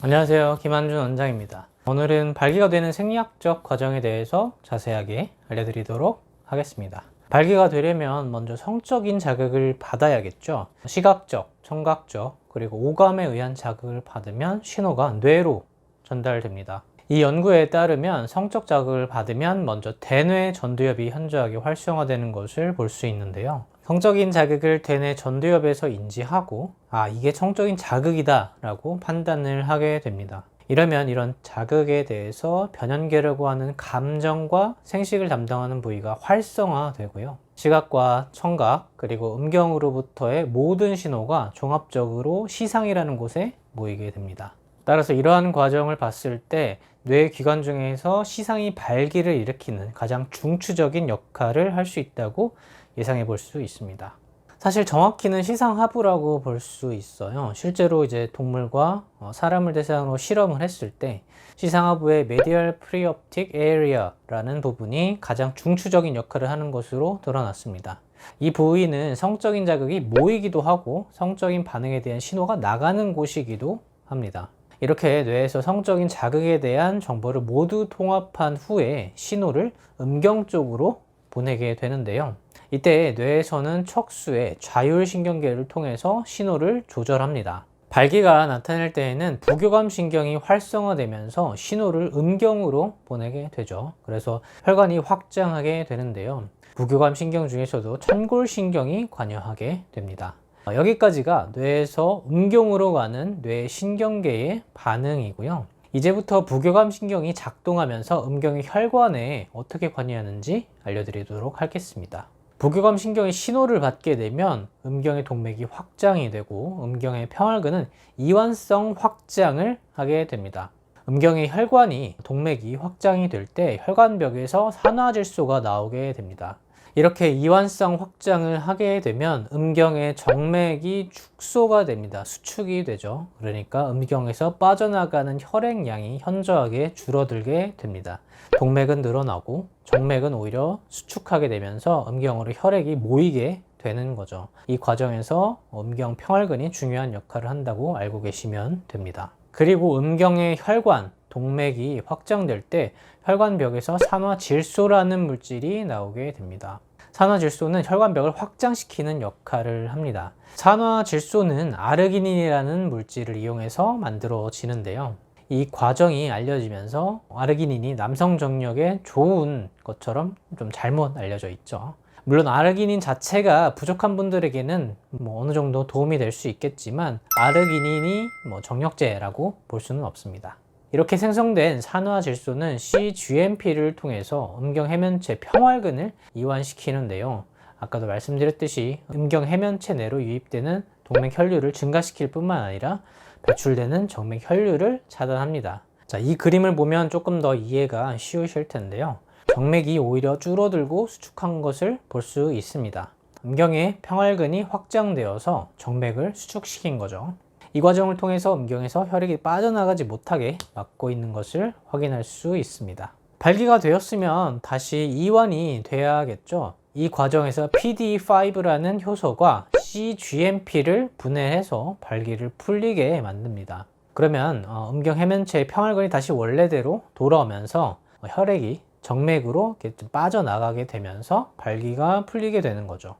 안녕하세요. 김한준 원장입니다. 오늘은 발기가 되는 생리학적 과정에 대해서 자세하게 알려드리도록 하겠습니다. 발기가 되려면 먼저 성적인 자극을 받아야겠죠. 시각적, 청각적, 그리고 오감에 의한 자극을 받으면 신호가 뇌로 전달됩니다. 이 연구에 따르면 성적 자극을 받으면 먼저 대뇌 전두엽이 현저하게 활성화되는 것을 볼 수 있는데요. 성적인 자극을 대뇌 전두엽에서 인지하고 이게 성적인 자극이다 라고 판단을 하게 됩니다. 이러면 이런 자극에 대해서 변연계라고 하는 감정과 생식을 담당하는 부위가 활성화되고요. 시각과 청각 그리고 음경으로부터의 모든 신호가 종합적으로 시상이라는 곳에 모이게 됩니다. 따라서 이러한 과정을 봤을 때 뇌 기관 중에서 시상이 발기를 일으키는 가장 중추적인 역할을 할 수 있다고 예상해 볼 수 있습니다. 사실 정확히는 시상하부라고 볼 수 있어요. 실제로 이제 동물과 사람을 대상으로 실험을 했을 때 시상하부의 medial preoptic area라는 부분이 가장 중추적인 역할을 하는 것으로 드러났습니다. 이 부위는 성적인 자극이 모이기도 하고 성적인 반응에 대한 신호가 나가는 곳이기도 합니다. 이렇게 뇌에서 성적인 자극에 대한 정보를 모두 통합한 후에 신호를 음경 쪽으로 보내게 되는데요. 이때 뇌에서는 척수의 좌율신경계를 통해서 신호를 조절합니다. 발기가 나타날 때에는 부교감 신경이 활성화되면서 신호를 음경으로 보내게 되죠. 그래서 혈관이 확장하게 되는데요. 부교감 신경 중에서도 천골신경이 관여하게 됩니다. 여기까지가 뇌에서 음경으로 가는 뇌 신경계의 반응이고요. 이제부터 부교감 신경이 작동하면서 음경의 혈관에 어떻게 관여하는지 알려드리도록 하겠습니다. 부교감 신경이 신호를 받게 되면 음경의 동맥이 확장이 되고 음경의 평활근은 이완성 확장을 하게 됩니다. 음경의 혈관이 동맥이 확장이 될 때 혈관벽에서 산화질소가 나오게 됩니다. 이렇게 이완성 확장을 하게 되면 음경의 정맥이 축소가 됩니다. 수축이 되죠. 그러니까 음경에서 빠져나가는 혈액량이 현저하게 줄어들게 됩니다. 동맥은 늘어나고 정맥은 오히려 수축하게 되면서 음경으로 혈액이 모이게 되는 거죠. 이 과정에서 음경 평활근이 중요한 역할을 한다고 알고 계시면 됩니다. 그리고 음경의 혈관, 동맥이 확장될 때 혈관벽에서 산화질소라는 물질이 나오게 됩니다. 산화질소는 혈관벽을 확장시키는 역할을 합니다. 산화질소는 아르기닌이라는 물질을 이용해서 만들어지는데요. 이 과정이 알려지면서 아르기닌이 남성 정력에 좋은 것처럼 좀 잘못 알려져 있죠. 물론 아르기닌 자체가 부족한 분들에게는 어느 정도 도움이 될 수 있겠지만 아르기닌이 정력제라고 볼 수는 없습니다. 이렇게 생성된 산화질소는 cGMP를 통해서 음경 해면체 평활근을 이완시키는데요. 아까도 말씀드렸듯이 음경 해면체 내로 유입되는 동맥 혈류를 증가시킬 뿐만 아니라 배출되는 정맥 혈류를 차단합니다. 자, 이 그림을 보면 조금 더 이해가 쉬우실 텐데요. 정맥이 오히려 줄어들고 수축한 것을 볼 수 있습니다. 음경의 평활근이 확장되어서 정맥을 수축시킨 거죠. 이 과정을 통해서 음경에서 혈액이 빠져나가지 못하게 막고 있는 것을 확인할 수 있습니다. 발기가 되었으면 다시 이완이 돼야겠죠. 이 과정에서 PDE5라는 효소가 cGMP를 분해해서 발기를 풀리게 만듭니다. 그러면 음경 해면체의 평활근이 다시 원래대로 돌아오면서 혈액이 정맥으로 이렇게 좀 빠져나가게 되면서 발기가 풀리게 되는 거죠.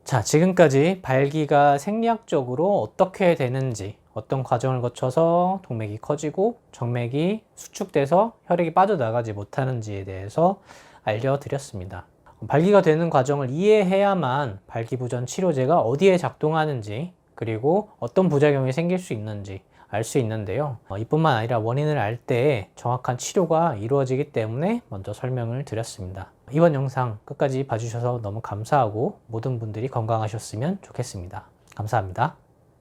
자, 지금까지 발기가 생리학적으로 어떻게 되는지, 어떤 과정을 거쳐서 동맥이 커지고 정맥이 수축돼서 혈액이 빠져나가지 못하는지에 대해서 알려드렸습니다. 발기가 되는 과정을 이해해야만 발기부전 치료제가 어디에 작동하는지, 그리고 어떤 부작용이 생길 수 있는지 알 수 있는데요. 이뿐만 아니라 원인을 알 때 정확한 치료가 이루어지기 때문에 먼저 설명을 드렸습니다. 이번 영상 끝까지 봐주셔서 너무 감사하고 모든 분들이 건강하셨으면 좋겠습니다. 감사합니다.